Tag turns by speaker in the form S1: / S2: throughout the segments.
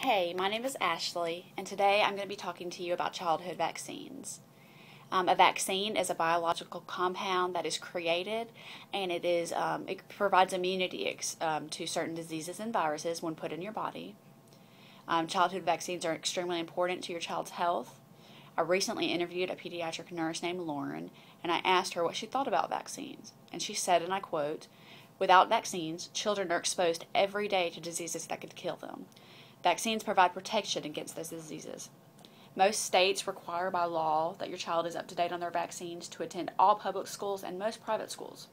S1: Hey, my name is Ashley, and today I'm going to be talking to you about childhood vaccines. A vaccine is a biological compound that is created, and it provides immunity to certain diseases and viruses when put in your body. Childhood vaccines are extremely important to your child's health. I recently interviewed a pediatric nurse named Lauren, and I asked her what she thought about vaccines. And she said, and I quote, "Without vaccines, children are exposed every day to diseases that could kill them. Vaccines provide protection against those diseases." Most states require by law that your child is up to date on their vaccines to attend all public schools and most private schools.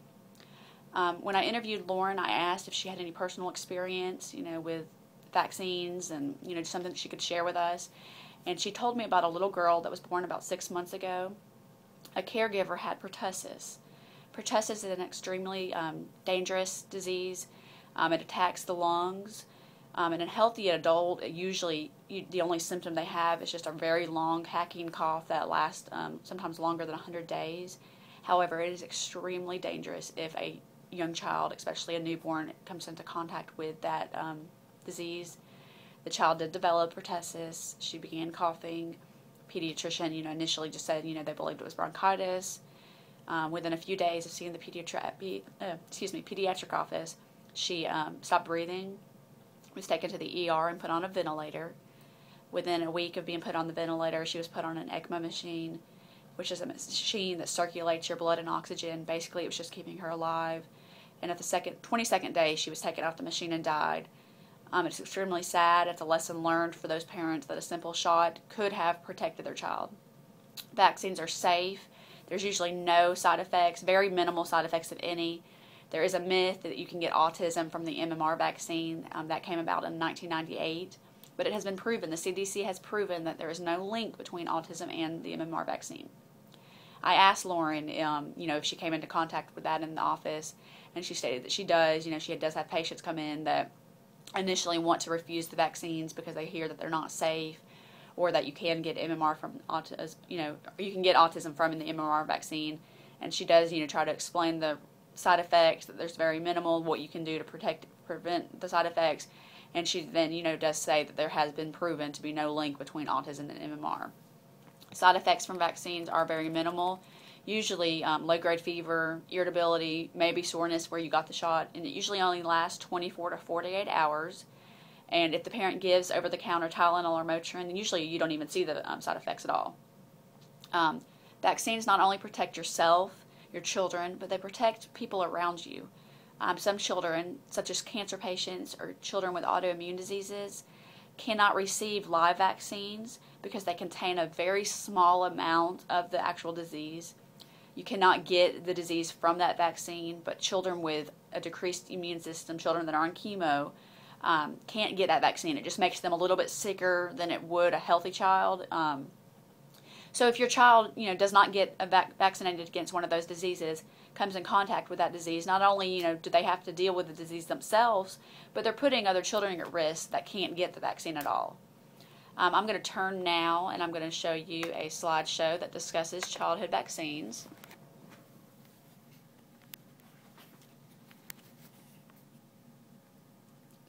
S1: When I interviewed Lauren, I asked if she had any personal experience, with vaccines and, something that she could share with us. And she told me about a little girl that was born about 6 months ago. A caregiver had pertussis. Pertussis is an extremely dangerous disease. It attacks the lungs. In a healthy adult, usually the only symptom they have is just a very long hacking cough that lasts sometimes longer than 100 days. However, it is extremely dangerous if a young child, especially a newborn, comes into contact with that disease. The child did develop pertussis. She began coughing. Pediatrician, initially just said, they believed it was bronchitis. Within a few days of seeing the pediatric office, she stopped breathing, was taken to the ER and put on a ventilator. Within a week of being put on the ventilator, she was put on an ECMO machine, which is a machine that circulates your blood and oxygen. Basically, it was just keeping her alive. And at the 22nd day, she was taken off the machine and died. It's extremely sad. It's a lesson learned for those parents that a simple shot could have protected their child. Vaccines are safe. There's usually no side effects, very minimal side effects if any. There is a myth that you can get autism from the MMR vaccine that came about in 1998, but it has been proven, the CDC has proven that there is no link between autism and the MMR vaccine. I asked Lauren, if she came into contact with that in the office, and she stated that she does. She does have patients come in that initially want to refuse the vaccines because they hear that they're not safe, or that you can get MMR from autism, you can get autism from in the MMR vaccine, and she does, try to explain the side effects, that there's very minimal what you can do to prevent the side effects, and she then does say that there has been proven to be no link between autism and MMR. Side effects from vaccines are very minimal, usually low-grade fever, irritability, maybe soreness where you got the shot, and it usually only lasts 24 to 48 hours. And if the parent gives over-the-counter Tylenol or Motrin, then usually you don't even see the side effects at all. Vaccines not only protect yourself, your children, but they protect people around you. Some children, such as cancer patients or children with autoimmune diseases, cannot receive live vaccines because they contain a very small amount of the actual disease. You cannot get the disease from that vaccine, but children with a decreased immune system, children that are on chemo, can't get that vaccine. It just makes them a little bit sicker than it would a healthy child. So if your child, does not get vaccinated against one of those diseases, comes in contact with that disease, not only, do they have to deal with the disease themselves, but they're putting other children at risk that can't get the vaccine at all. I'm going to turn now, and I'm going to show you a slideshow that discusses childhood vaccines.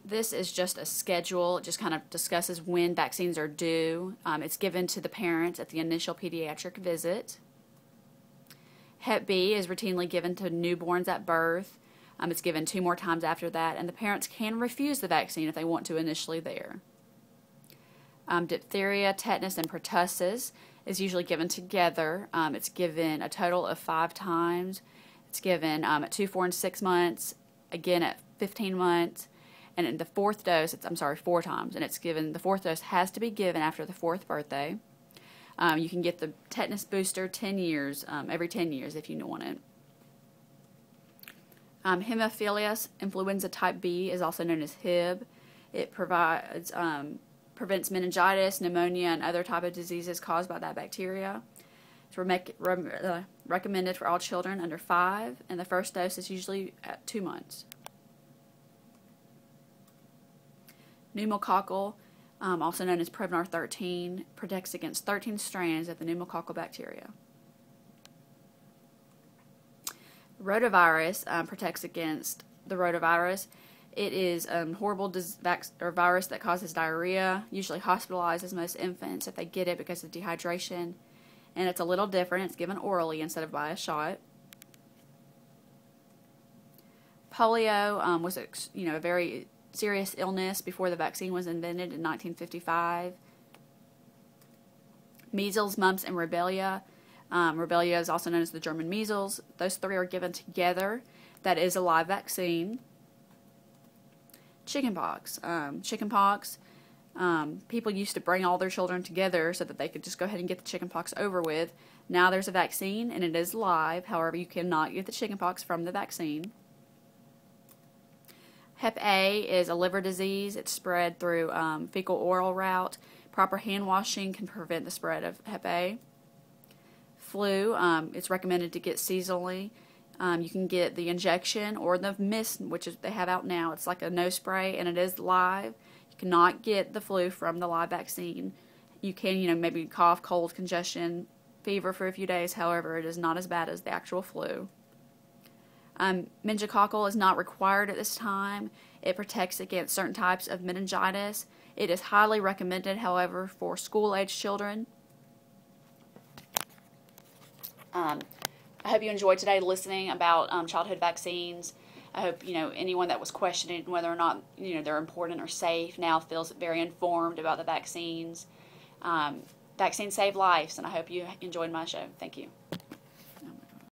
S1: This is just a schedule. It just kind of discusses when vaccines are due. It's given to the parents at the initial pediatric visit. Hep B is routinely given to newborns at birth. It's given 2 more times after that, and the parents can refuse the vaccine if they want to initially there. Diphtheria, tetanus, and pertussis is usually given together. It's given a total of 5 times. It's given at 2, 4, and 6 months, again at 15 months, and in the 4th dose, 4 times, and it's given, the 4th dose has to be given after the 4th birthday. You can get the tetanus booster 10 years, every 10 years if you want it. Haemophilus influenza type B is also known as Hib. It prevents meningitis, pneumonia, and other type of diseases caused by that bacteria. It's recommended for all children under 5, and the first dose is usually at 2 months. Pneumococcal, also known as Prevnar 13, protects against 13 strains of the pneumococcal bacteria. Rotavirus protects against the rotavirus. It is a horrible virus that causes diarrhea, usually hospitalizes most infants if they get it because of dehydration. And it's a little different. It's given orally instead of by a shot. Polio was a very serious illness before the vaccine was invented in 1955. Measles, mumps, and rubella. Rubella is also known as the German measles. Those three are given together. That is a live vaccine. Chickenpox. People used to bring all their children together so that they could just go ahead and get the chickenpox over with. Now there's a vaccine and it is live. However, you cannot get the chickenpox from the vaccine. Hep A is a liver disease. It's spread through fecal-oral route. Proper hand washing can prevent the spread of Hep A. Flu, it's recommended to get seasonally. You can get the injection or the mist, which they have out now. It's like a nose spray, and it is live. You cannot get the flu from the live vaccine. You can, maybe cough, cold, congestion, fever for a few days. However, it is not as bad as the actual flu. Meningococcal is not required at this time. It protects against certain types of meningitis. It is highly recommended, however, for school-age children. I hope you enjoyed today listening about childhood vaccines. I hope, anyone that was questioning whether or not, they're important or safe now feels very informed about the vaccines. Vaccines save lives, and I hope you enjoyed my show. Thank you.